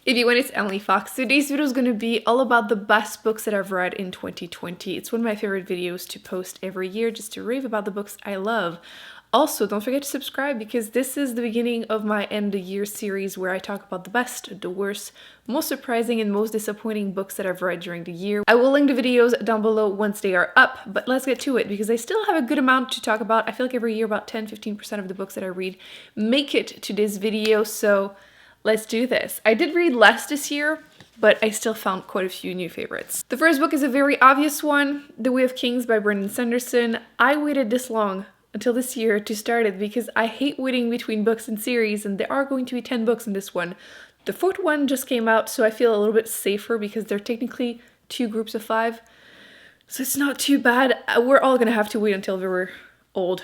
everyone, it's Emily Fox. Today's video is going to be all about the best books that I've read in 2020. It's one of my favorite videos to post every year just to rave about the books I love. Also, don't forget to subscribe because this is the beginning of my end of the year series where I talk about the best, the worst, most surprising and most disappointing books that I've read during the year. I will link the videos down below once they are up, but let's get to it because I still have a good amount to talk about. I feel like every year about 10-15% of the books that I read make it to this video, so let's do this. I did read less this year, but I still found quite a few new favorites. The first book is a very obvious one, The Way of Kings by Brandon Sanderson. I waited this long until this year to start it because I hate waiting between books and series, and there are going to be 10 books in this one. The fourth one just came out, so I feel a little bit safer because they're technically 2 groups of 5. So it's not too bad. We're all gonna have to wait until we're old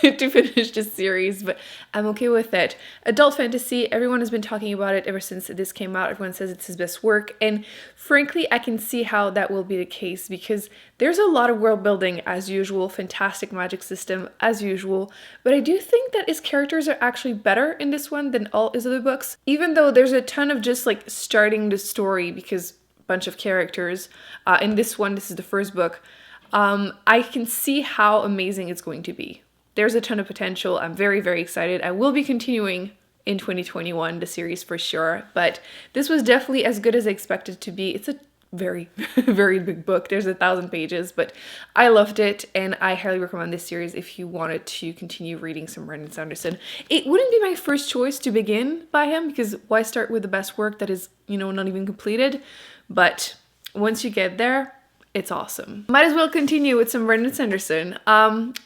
to finish this series, but I'm okay with it. Adult fantasy, everyone has been talking about it ever since this came out. Everyone says it's his best work, and frankly I can see how that will be the case because there's a lot of world building as usual, fantastic magic system as usual, but I do think that his characters are actually better in this one than all his other books, even though there's a ton of just like starting the story because bunch of characters. In this one, this is the first book. I can see how amazing it's going to be. There's a ton of potential. I'm very, very excited. I will be continuing in 2021, the series for sure, but this was definitely as good as I expected it to be. It's a very, very big book. There's 1,000 pages, but I loved it, and I highly recommend this series if you wanted to continue reading some Brandon Sanderson. It wouldn't be my first choice to begin by him, because why start with the best work that is, you know, not even completed? But once you get there, it's awesome. Might as well continue with some Brandon Sanderson.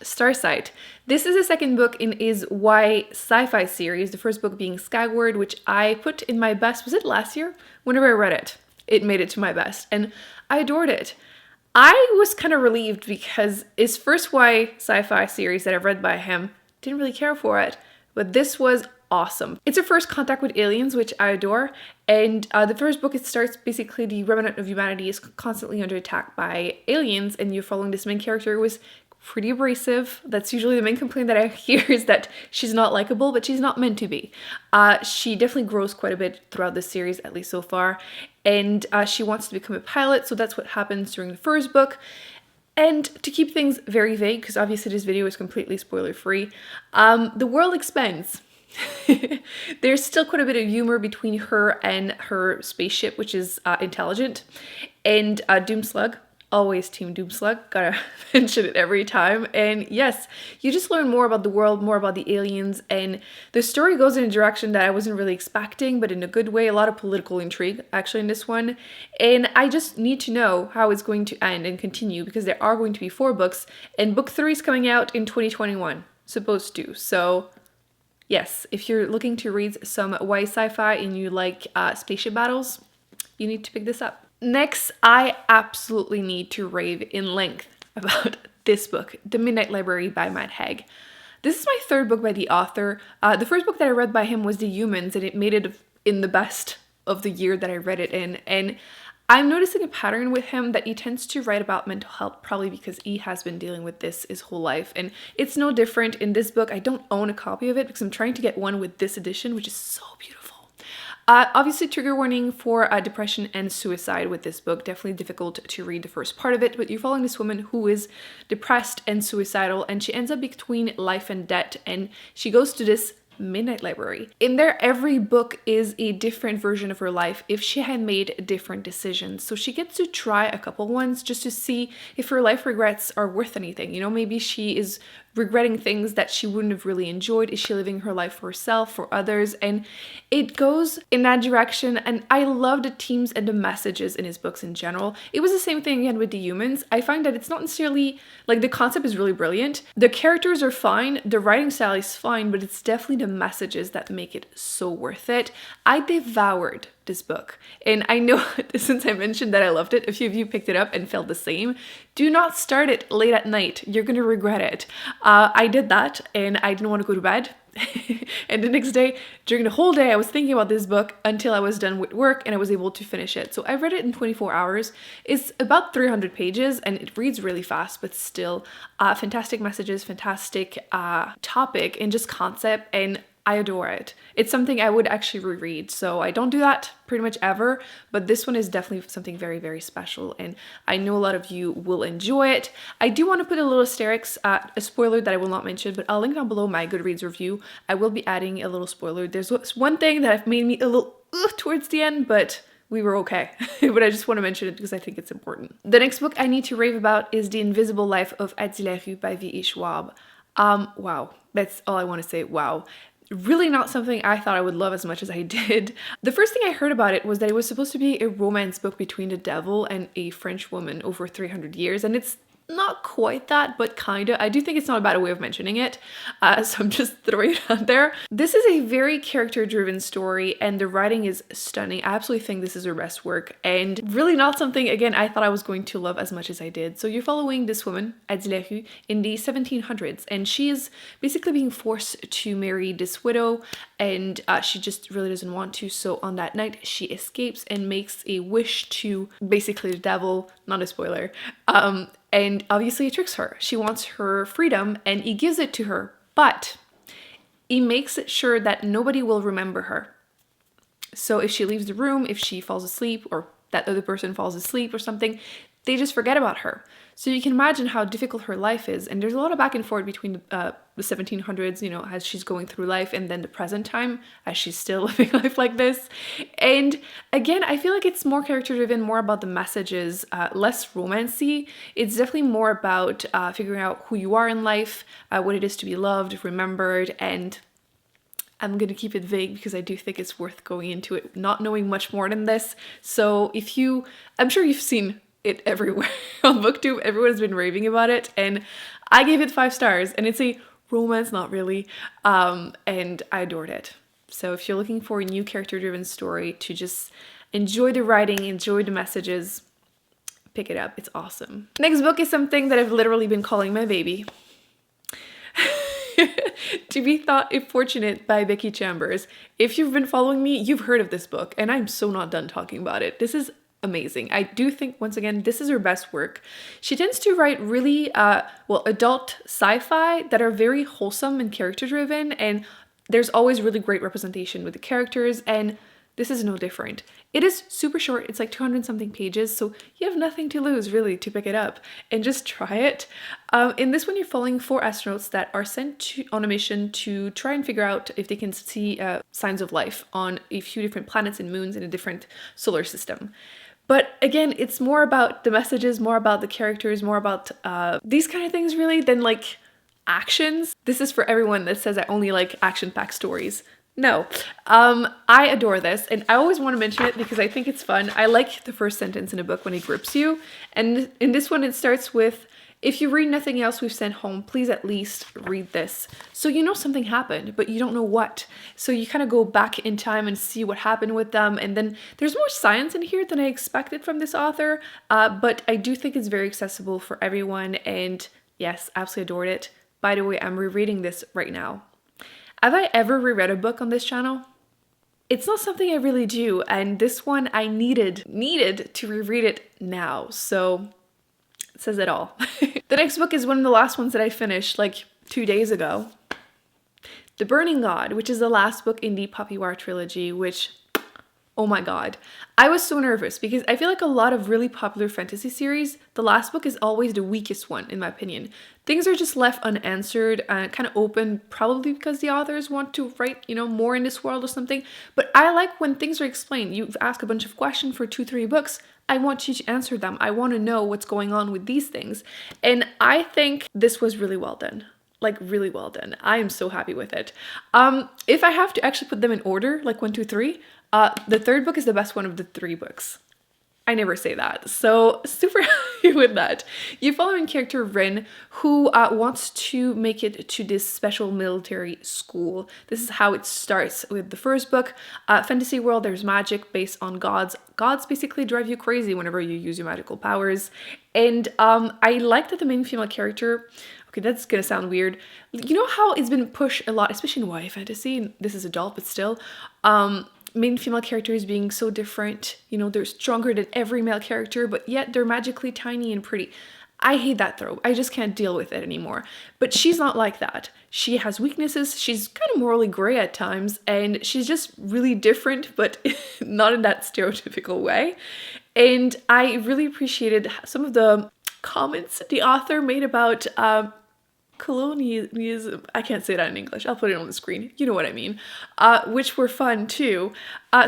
Starsight. This is the second book in his Y sci-fi series, the first book being Skyward, which I put in my best, was it last year? Whenever I read it, it made it to my best, and I adored it. I was kind of relieved because his first Y sci-fi series that I've read by him, didn't really care for it, but this was awesome. It's a first contact with aliens, which I adore, and the first book, it starts basically the remnant of humanity is constantly under attack by aliens, and you're following this main character who is pretty abrasive. That's usually the main complaint that I hear, is that she's not likable, but she's not meant to be. She definitely grows quite a bit throughout the series, at least so far, and she wants to become a pilot, so that's what happens during the first book. And to keep things very vague, because obviously this video is completely spoiler free, the world expands. There's still quite a bit of humor between her and her spaceship, which is intelligent, and Doomslug, always Team Doomslug, gotta mention it every time. And yes, you just learn more about the world, more about the aliens, and the story goes in a direction that I wasn't really expecting, but in a good way. A lot of political intrigue actually in this one, and I just need to know how it's going to end and continue because there are going to be 4 books, and book 3 is coming out in 2021, supposed to. So yes, if you're looking to read some Y sci-fi and you like spaceship battles, you need to pick this up. Next, I absolutely need to rave in length about this book, The Midnight Library by Matt Haig. This is my 3rd book by the author. The first book that I read by him was The Humans, and it made it in the best of the year that I read it in. And I'm noticing a pattern with him that he tends to write about mental health, probably because he has been dealing with this his whole life. And it's no different in this book. I don't own a copy of it because I'm trying to get one with this edition, which is so beautiful. Obviously, trigger warning for depression and suicide with this book. Definitely difficult to read the first part of it, but you're following this woman who is depressed and suicidal, and she ends up between life and death, and she goes to this midnight library. In there, every book is a different version of her life if she had made different decisions. So she gets to try a couple ones just to see if her life regrets are worth anything. You know, maybe she is regretting things that she wouldn't have really enjoyed. Is she living her life for herself, for others? And it goes in that direction, and I love the themes and the messages in his books in general. It was the same thing again with The Humans. I find that it's not necessarily, like, the concept is really brilliant. The characters are fine, the writing style is fine, but it's definitely the messages that make it so worth it. I devoured this book, and I know since I mentioned that I loved it, a few of you picked it up and felt the same. Do not start it late at night. You're gonna regret it. I did that, and I didn't want to go to bed. And the next day, during the whole day, I was thinking about this book until I was done with work and I was able to finish it. So I read it in 24 hours. It's about 300 pages and it reads really fast, but still fantastic messages, fantastic topic and just concept, and I adore it. It's something I would actually reread. So I don't do that pretty much ever, but this one is definitely something very, very special. And I know a lot of you will enjoy it. I do want to put a little asterisk, a spoiler that I will not mention, but I'll link down below my Goodreads review. I will be adding a little spoiler. There's one thing that made me a little towards the end, but we were okay. But I just want to mention it because I think it's important. The next book I need to rave about is The Invisible Life of Addie Larue by V.E. Schwab. Wow. That's all I want to say. Wow. Really not something I thought I would love as much as I did. The first thing I heard about it was that it was supposed to be a romance book between the devil and a French woman over 300 years, and it's not quite that, but kinda. I do think it's not a bad way of mentioning it, so I'm just throwing it out there. This is a very character-driven story, and the writing is stunning. I absolutely think this is her best work, and really not something, again, I thought I was going to love as much as I did. So you're following this woman, Addie Larue, in the 1700s, and she is basically being forced to marry this widow, and she just really doesn't want to. So on that night, she escapes and makes a wish to basically the devil, not a spoiler, and obviously it tricks her. She wants her freedom and he gives it to her, but he makes it sure that nobody will remember her. So if she leaves the room, if she falls asleep or that other person falls asleep or something, they just forget about her. So you can imagine how difficult her life is. And there's a lot of back and forth between the 1700s, you know, as she's going through life, and then the present time as she's still living life like this. And again, I feel like it's more character driven, more about the messages, less romancy. It's definitely more about figuring out who you are in life, what it is to be loved, remembered, and I'm going to keep it vague because I do think it's worth going into it not knowing much more than this. So I'm sure you've seen it everywhere on Booktube. Everyone's been raving about it, and I gave it 5 stars, and it's a romance, not really, and I adored it. So if you're looking for a new character-driven story to just enjoy the writing, enjoy the messages, pick it up. It's awesome. Next book is something that I've literally been calling my baby. To Be Thought If Fortunate by Becky Chambers. If you've been following me, you've heard of this book, and I'm so not done talking about it. This is amazing. I do think, once again, this is her best work. She tends to write really, adult sci-fi that are very wholesome and character-driven, and there's always really great representation with the characters, and this is no different. It is super short. It's like 200 something pages, so you have nothing to lose really to pick it up and just try it. In this one, you're following 4 astronauts that are sent on a mission to try and figure out if they can see signs of life on a few different planets and moons in a different solar system. But again, it's more about the messages, more about the characters, more about these kind of things really than like actions. This is for everyone that says I only like action-packed stories. No, I adore this, and I always want to mention it because I think it's fun. I like the first sentence in a book when it grips you, and in this one it starts with, "If you read nothing else we've sent home, please at least read this." So you know something happened, but you don't know what. So you kind of go back in time and see what happened with them, and then there's more science in here than I expected from this author, but I do think it's very accessible for everyone, and yes, absolutely adored it. By the way, I'm rereading this right now. Have I ever reread a book on this channel? It's not something I really do, and this one I needed to reread it now, so it says it all. The next book is one of the last ones that I finished like 2 days ago. The Burning God, which is the last book in the Poppy War trilogy, which, oh my god. I was so nervous because I feel like a lot of really popular fantasy series, the last book is always the weakest one, in my opinion. Things are just left unanswered and kind of open, probably because the authors want to write, more in this world or something. But I like when things are explained. You've asked a bunch of questions for 2-3 books. I want you to answer them. I want to know what's going on with these things. And I think this was really well done. Like really well done. I am so happy with it. If I have to actually put them in order, like 1, 2, 3, the third book is the best one of the 3 books. I never say that, so super happy with that. You're following character Rin, who wants to make it to this special military school. This is how it starts with the first book. Fantasy world, there's magic based on gods. Gods basically drive you crazy whenever you use your magical powers. And I like that the main female character, okay, that's gonna sound weird. You know how it's been pushed a lot, especially in YA fantasy, this is adult, but still, main female characters being so different, they're stronger than every male character, but yet they're magically tiny and pretty. I hate that trope. I just can't deal with it anymore. But she's not like that. She has weaknesses. She's kind of morally gray at times, and she's just really different, but not in that stereotypical way. And I really appreciated some of the comments the author made about colonialism. I can't say that in English. I'll put it on the screen. You know what I mean. Which were fun too.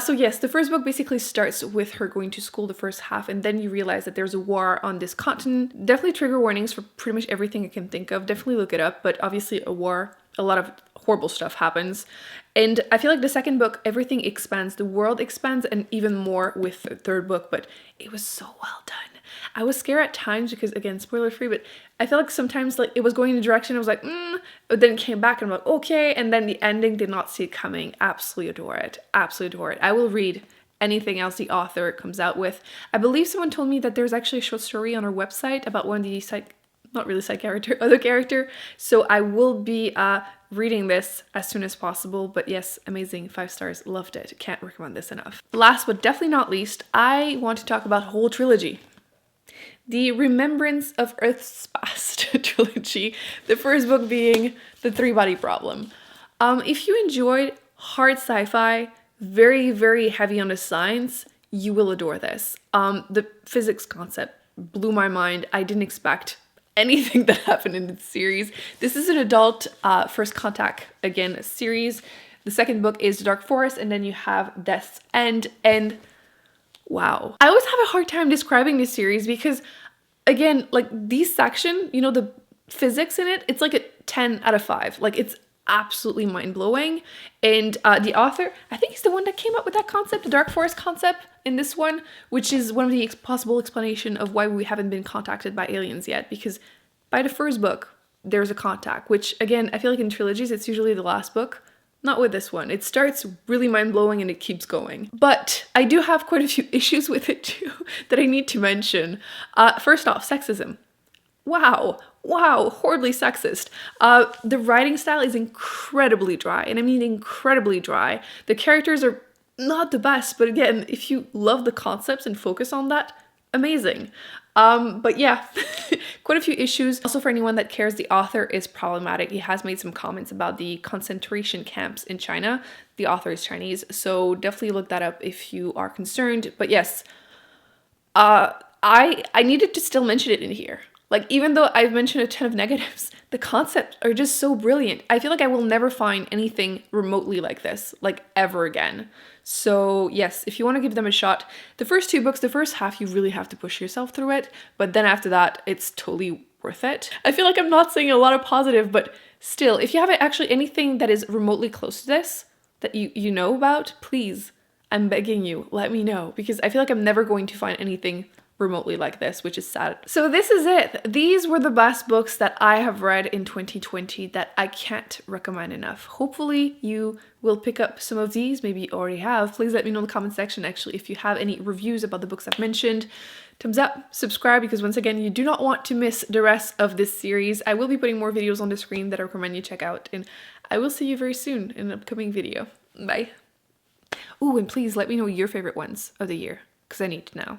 So yes, the first book basically starts with her going to school the first half, and then you realize that there's a war on this continent. Definitely trigger warnings for pretty much everything I can think of. Definitely look it up, but obviously a war, a lot of horrible stuff happens. And I feel like the second book, everything expands, the world expands, and even more with the third book, but it was so well done. I was scared at times because, again, spoiler free, but I felt like sometimes like it was going in a direction I was like, but then it came back and I'm like, okay, and then the ending did not see it coming. Absolutely adore it. Absolutely adore it. I will read anything else the author comes out with. I believe someone told me that there's actually a short story on her website about one of the other character. So I will be reading this as soon as possible. But yes, amazing, 5 stars, loved it. Can't recommend this enough. Last but definitely not least, I want to talk about whole trilogy. The Remembrance of Earth's Past trilogy. The first book being The Three-Body Problem. If you enjoyed hard sci-fi, very, very heavy on the science, you will adore this. The physics concept blew my mind. I didn't expect anything that happened in this series. This is an adult First Contact, again, series. The second book is The Dark Forest, and then you have Death's End, and wow. I always have a hard time describing this series because, again, like these section, you know, the physics in it, it's like a 10 out of 5. Like it's absolutely mind-blowing. And the author, I think he's the one that came up with that concept, the Dark Forest concept in this one, which is one of the possible explanation of why we haven't been contacted by aliens yet, because by the first book, there's a contact, which again, I feel like in trilogies, it's usually the last book. Not with this one. It starts really mind-blowing and it keeps going. But I do have quite a few issues with it too that I need to mention. First off, sexism. Wow, horribly sexist. The writing style is incredibly dry, and I mean incredibly dry. The characters are not the best, but again, if you love the concepts and focus on that, amazing. But yeah, quite a few issues. Also, for anyone that cares, the author is problematic. He has made some comments about the concentration camps in China. The author is Chinese, so definitely look that up if you are concerned. But yes, I needed to still mention it in here. Like, even though I've mentioned a ton of negatives, the concepts are just so brilliant. I feel like I will never find anything remotely like this, like ever again. So yes, if you want to give them a shot, the first 2 books, the first half, you really have to push yourself through it. But then after that, it's totally worth it. I feel like I'm not saying a lot of positive, but still, if you have actually anything that is remotely close to this that you know about, please, I'm begging you, let me know. Because I feel like I'm never going to find anything remotely like this, which is sad. So this is it. These were the best books that I have read in 2020 that I can't recommend enough. Hopefully you will pick up some of these. Maybe you already have. Please let me know in the comment section actually if you have any reviews about the books I've mentioned. Thumbs up, subscribe, because once again, you do not want to miss the rest of this series. I will be putting more videos on the screen that I recommend you check out, and I will see you very soon in an upcoming video. Bye. Ooh, and please let me know your favorite ones of the year, because I need to know.